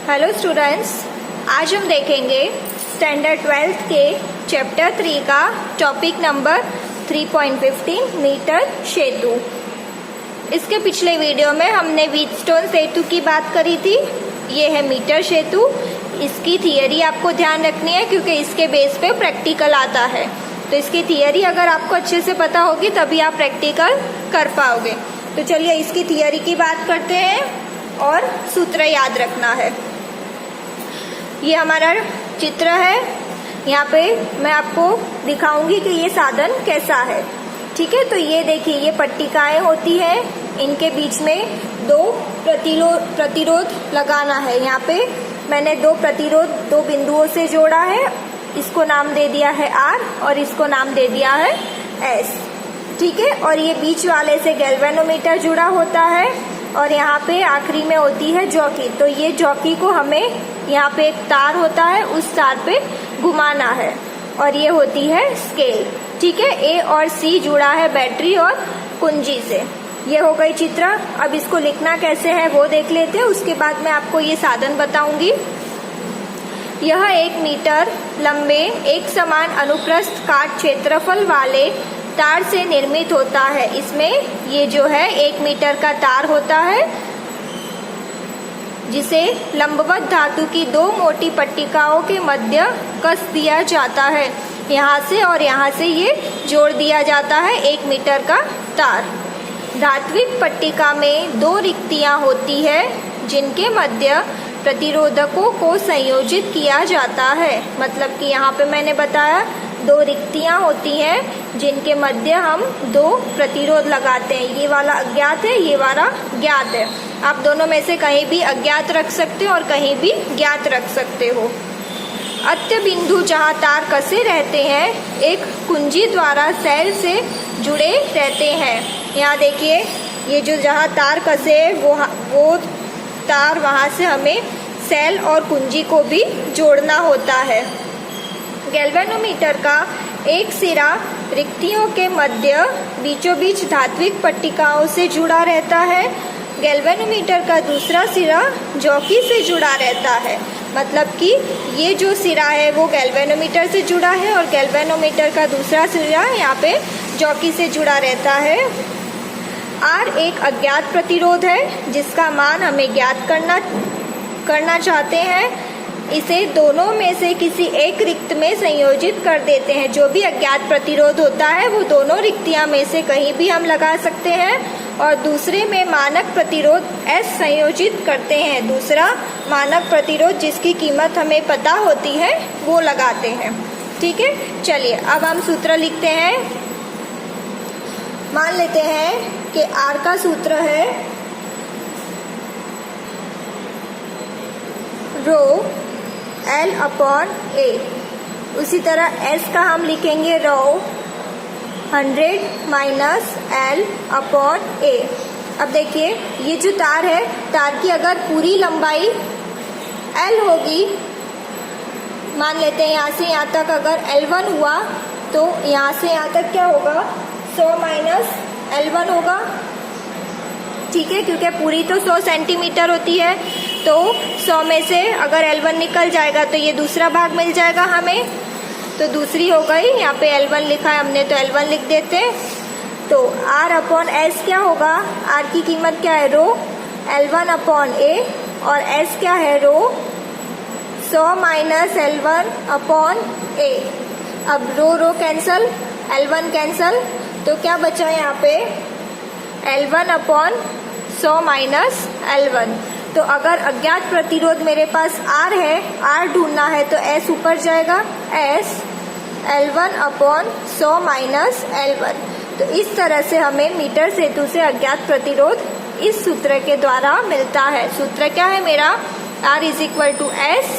Hello students, आज हम देखेंगे स्टैंडर्ड 12th के चैप्टर 3 का टॉपिक नंबर 3.15 मीटर सेतु। इसके पिछले वीडियो में हमने व्हीटस्टोन सेतु की बात करी थी। ये है मीटर सेतु। इसकी थियरी आपको ध्यान रखनी है क्योंकि इसके बेस पे प्रैक्टिकल आता है। तो इसकी थियरी अगर आपको अच्छे से पता होगी तभी आप प्रैक्टिकल कर पाओगे। तो चलिए इसकी थियरी की बात करते हैं और सूत्र याद रखना है। ये हमारा चित्र है। यहाँ पे मैं आपको दिखाऊंगी कि ये साधन कैसा है। ठीक है, तो ये देखिए, ये पट्टिकाएं होती है, इनके बीच में दो प्रतिरोध लगाना है। यहाँ पे मैंने दो प्रतिरोध दो बिंदुओं से जोड़ा है। इसको नाम दे दिया है R और इसको नाम दे दिया है S। ठीक है, और ये बीच वाले से गैल्वेनोमीटर जुड़ा होता है और यहाँ पे आखिरी में होती है जॉकी। तो ये जॉकी को हमें यहाँ पे एक तार होता है, उस तार पे घुमाना है और ये होती है स्केल। ठीक है, A और C जुड़ा है बैटरी और कुंजी से। ये हो गई चित्र। अब इसको लिखना कैसे है वो देख लेते हैं, उसके बाद मैं आपको ये साधन बताऊंगी। यह 1 मीटर लंबे एक समान अनुप्रस्थ काट क्षेत्रफल वाले तार से निर्मित होता है। इसमें ये जो है 1 मीटर का तार होता है जिसे लंबवत धातु की दो मोटी पट्टिकाओं के मध्य कस दिया जाता है। यहाँ से और यहाँ से ये जोड़ दिया जाता है 1 मीटर का तार। धात्विक पट्टिका में दो रिक्तियां होती है जिनके मध्य प्रतिरोधकों को संयोजित किया जाता है। मतलब कि यहाँ पे मैंने बताया दो रिक्तियां होती हैं जिनके मध्य हम दो प्रतिरोध लगाते हैं। ये वाला अज्ञात है, ये वाला ज्ञात है। आप दोनों में से कहीं भी अज्ञात रख सकते हो और कहीं भी ज्ञात रख सकते हो। अत्य बिंदु जहाँ तार कसे रहते हैं एक कुंजी द्वारा सेल से जुड़े रहते हैं। यहाँ देखिए, ये जो जहाँ तार कसे है वो तार वहाँ से हमें सेल और कुंजी को भी जोड़ना होता है। गैल्वेनोमीटर का एक सिरा रिक्तियों के मध्य बीचों बीच धात्विक पट्टिकाओं से जुड़ा रहता है। गैल्वेनोमीटर का दूसरा सिरा जॉकी से जुड़ा रहता है। मतलब कि ये जो सिरा है वो गैल्वेनोमीटर से जुड़ा है और गैल्वेनोमीटर का दूसरा सिरा यहाँ पे जॉकी से जुड़ा रहता है। R एक अज्ञात प्रतिरोध है जिसका मान हमें ज्ञात करना चाहते हैं। इसे दोनों में से किसी एक रिक्त में संयोजित कर देते हैं। जो भी अज्ञात प्रतिरोध होता है वो दोनों रिक्तियां में से कहीं भी हम लगा सकते हैं और दूसरे में मानक प्रतिरोध S संयोजित करते हैं। दूसरा मानक प्रतिरोध जिसकी कीमत हमें पता होती है वो लगाते हैं। ठीक है, चलिए अब हम सूत्र लिखते हैं। मान लेते हैं कि R का सूत्र है रो L अपॉन A। उसी तरह S का हम लिखेंगे रो 100 माइनस L अपॉन A। अब देखिए, ये जो तार है, तार की अगर पूरी लंबाई L होगी, मान लेते हैं यहाँ से यहाँ तक अगर L1 हुआ तो यहाँ से यहाँ तक क्या होगा, 100 माइनस L1 होगा। ठीक है, क्योंकि पूरी तो 100 सेंटीमीटर होती है, तो 100 में से अगर L1 निकल जाएगा तो ये दूसरा भाग मिल जाएगा हमें। तो दूसरी हो गई, यहाँ पे L1 लिखा है हमने तो L1 लिख देते। तो R अपॉन S क्या होगा, R की कीमत क्या है, रो L1 अपॉन A और S क्या है, रो 100 माइनस L1 अपॉन A। अब रो कैंसल, L1 कैंसल, तो क्या बचा यहाँ पे, L1 अपॉन 100 माइनस L1। तो अगर अज्ञात प्रतिरोध मेरे पास R है, R ढूंढना है तो S ऊपर जाएगा, S L1 upon 100 minus L1। तो इस तरह से हमें मीटर सेतु से अज्ञात प्रतिरोध इस सूत्र के द्वारा मिलता है। सूत्र क्या है मेरा, R is equal to S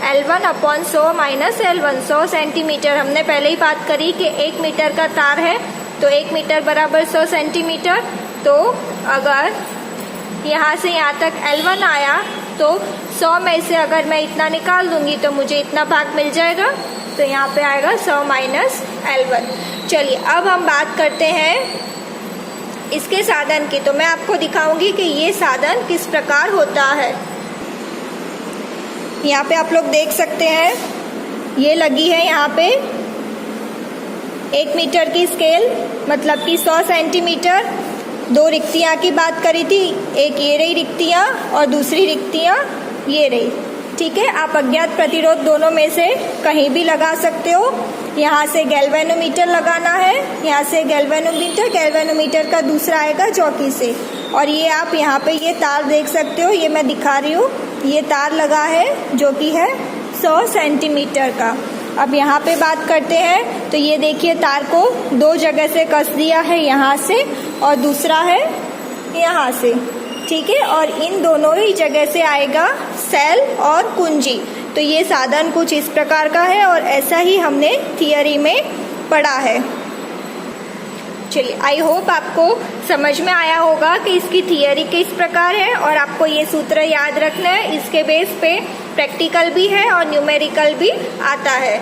L1 upon 100 minus L1। 100 centimetre हमने पहले ही बात करी कि 1 मीटर का तार है तो 1 मीटर बराबर 100 सेंटीमीटर। तो अगर यहाँ से यहाँ तक L1 आया तो 100 में से अगर मैं इतना निकाल दूंगी तो मुझे इतना भाग मिल जाएगा। तो यहाँ पे आएगा 100 माइनस L1। चलिए अब हम बात करते हैं इसके साधन की। तो मैं आपको दिखाऊंगी कि ये साधन किस प्रकार होता है। यहाँ पे आप लोग देख सकते हैं, ये लगी है यहाँ पे 1 मीटर की स्केल, मतलब कि 100 सेंटीमीटर। 2 रिक्तियाँ की बात करी थी, एक ये रही रिक्तियाँ और दूसरी रिक्तियाँ ये रही। ठीक है, आप अज्ञात प्रतिरोध दोनों में से कहीं भी लगा सकते हो। यहाँ से गैल्वेनोमीटर लगाना है, यहाँ से गैल्वेनोमीटर का दूसरा आएगा चौकी से। और ये आप यहाँ पे ये तार देख सकते हो, ये मैं दिखा रही हूँ, ये तार लगा है जो कि है 100 सेंटीमीटर का। अब यहाँ पे बात करते हैं तो ये देखिए तार को 2 जगह से कस दिया है, यहाँ से और दूसरा है यहाँ से। ठीक है, और इन दोनों ही जगह से आएगा सेल और कुंजी। तो ये साधन कुछ इस प्रकार का है और ऐसा ही हमने थियरी में पढ़ा है। चलिए, आई होप आपको समझ में आया होगा कि इसकी थियरी किस प्रकार है और आपको ये सूत्र याद रखना है। इसके बेस पे प्रैक्टिकल भी है और न्यूमेरिकल भी आता है।